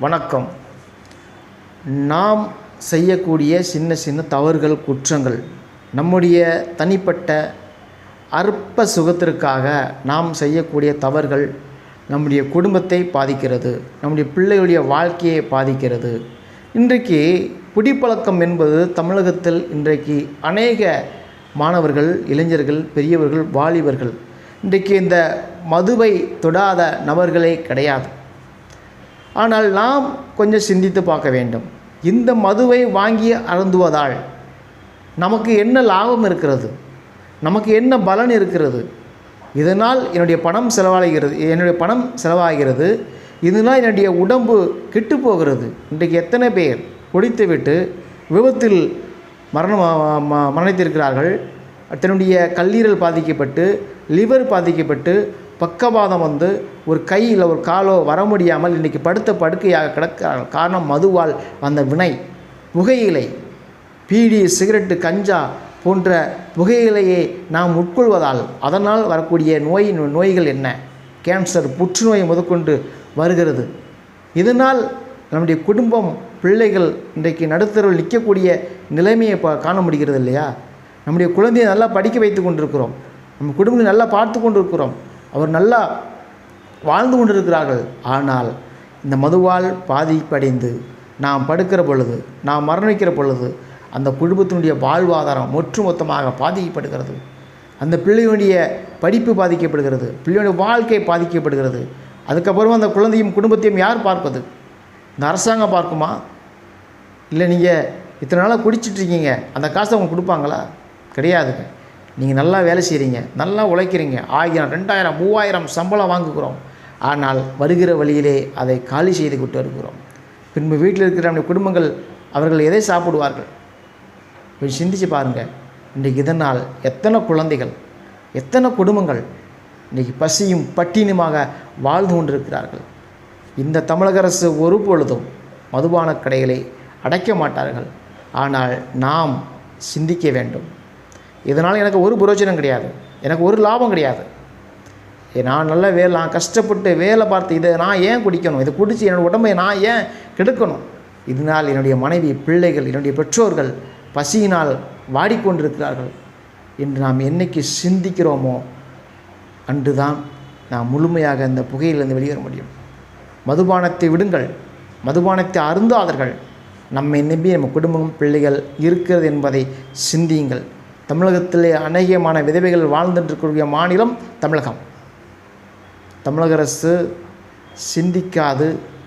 வணக்கம். நாம் செய்யக்கூடிய சின்ன சின்ன தவறுகள், குற்றங்கள் நம்முடைய தனிப்பட்ட அற்ப சுகத்திற்காக நாம் செய்யக்கூடிய தவறுகள் நம்முடைய குடும்பத்தை பாதிக்கிறது, நம்முடைய பிள்ளைகளுடைய வாழ்க்கையை பாதிக்கிறது. இன்றைக்கு குடிப்பழக்கம் என்பது தமிழகத்தில் இன்றைக்கு அநேக மாணவர்கள், இளைஞர்கள், பெரியவர்கள், வாலிபர்கள் இன்றைக்கு இந்த மதுவை தொடாத நபர்களே கிடையாது. ஆனால் நாம் கொஞ்சம் சிந்தித்து பார்க்க வேண்டும். இந்த மதுவை வாங்கி அருந்துவதால் நமக்கு என்ன லாபம் இருக்கிறது? நமக்கு என்ன பலன் இருக்கிறது? இதனால் என்னுடைய பணம் செலவாகிறது. இதனால் என்னுடைய உடம்பு கெட்டு போகிறது. இன்றைக்கு எத்தனை பேர் குடித்துவிட்டு விபத்தில் மரணித்திருக்கிறார்கள். தன்னுடைய கல்லீரல் பாதிக்கப்பட்டு, லிவர் பாதிக்கப்பட்டு, பக்கவாதம் வந்து ஒரு கை இல்லை ஒரு காலோ வர முடியாமல் இன்றைக்கி படுத்த படுக்கையாக கிடக்கிறார்கள். காரணம் மதுவால் வந்த வினை. புகையிலை, பீடி, சிகரெட்டு, கஞ்சா போன்ற புகையிலையை நாம் உட்கொள்வதால் அதனால் வரக்கூடிய நோய்கள் என்ன? கேன்சர், புற்றுநோய் முதற்கொண்டு வருகிறது. இதனால் நம்முடைய குடும்பம், பிள்ளைகள் இன்றைக்கு நடுத்தரவில் நிற்கக்கூடிய நிலைமையை காண முடிகிறது இல்லையா? நம்முடைய குழந்தையை நல்லா படிக்க வைத்து கொண்டிருக்கிறோம், நம்ம குடும்பத்தை நல்லா பார்த்து கொண்டிருக்கிறோம், அவர் நல்லா வாழ்ந்து கொண்டிருக்கிறார்கள். ஆனால் இந்த மதுவால் பாதிப்படைந்து நாம் படுக்கிற பொழுது, நாம் மரணிக்கிற பொழுது அந்த குடும்பத்தினுடைய வாழ்வாதாரம் ஒட்டுமொத்தமாக பாதிக்கப்படுகிறது. அந்த பிள்ளையுடைய படிப்பு பாதிக்கப்படுகிறது, பிள்ளையுடைய வாழ்க்கை பாதிக்கப்படுகிறது. அதுக்கப்புறமா அந்த குழந்தையும் குடும்பத்தையும் யார் பார்ப்பது? இந்த அரசாங்கம் பார்க்குமா? இல்லை நீங்கள் இத்தனை நாளாக குடிச்சிட்ருக்கீங்க, அந்த காசை அவங்க கொடுப்பாங்களா? கிடையாதுங்க. நீங்கள் நல்லா வேலை செய்கிறீங்க, நல்லா உழைக்கிறீங்க, 1000, 2000, 3000 சம்பளம் வாங்குகிறோம். ஆனால் வருகிற வழியிலே அதை காலி செய்து கொண்டு வருகிறோம். பின்பு வீட்டில் இருக்கிற நம்முடைய குடும்பங்கள் அவர்கள் எதை சாப்பிடுவார்கள்? கொஞ்சம் சிந்திச்சு பாருங்கள். இன்றைக்கு இதனால் எத்தனை குழந்தைகள், எத்தனை குடும்பங்கள் இன்றைக்கி பசியும் பட்டினியுமாக வாழ்ந்து கொண்டிருக்கிறார்கள். இந்த தமிழக அரசு ஒரு பொழுதும் மதுபான கடைகளை அடைக்க மாட்டார்கள். ஆனால் நாம் சிந்திக்க வேண்டும். இதனால் எனக்கு ஒரு பிரயோஜனம் கிடையாது, எனக்கு ஒரு லாபம் கிடையாது. நான் நல்ல நான் கஷ்டப்பட்டு வேலை பார்த்து இதை நான் ஏன் குடிக்கணும்? இதை குடித்து என்னோடய உடம்பை நான் ஏன் கெடுக்கணும்? இதனால் என்னுடைய மனைவி, பிள்ளைகள், என்னுடைய பெற்றோர்கள் பசியினால் வாடிக்கொண்டிருக்கிறார்கள் என்று நாம் என்னைக்கு சிந்திக்கிறோமோ அன்று தான் நாம் முழுமையாக இந்த புகையிலிருந்து வெளியேற முடியும். மதுபானத்தை விடுங்கள், மதுபானத்தை அருந்தாதர்கள். நம்மை நம்பி நம்ம குடும்பம், பிள்ளைகள் இருக்கிறது என்பதை சிந்தியுங்கள். தமிழகத்திலே அநேகமான விதவைகள் வாழ்ந்துட்டுருக்கக்கூடிய மாநிலம் தமிழகம். தமிழக அரசு சிந்திக்காது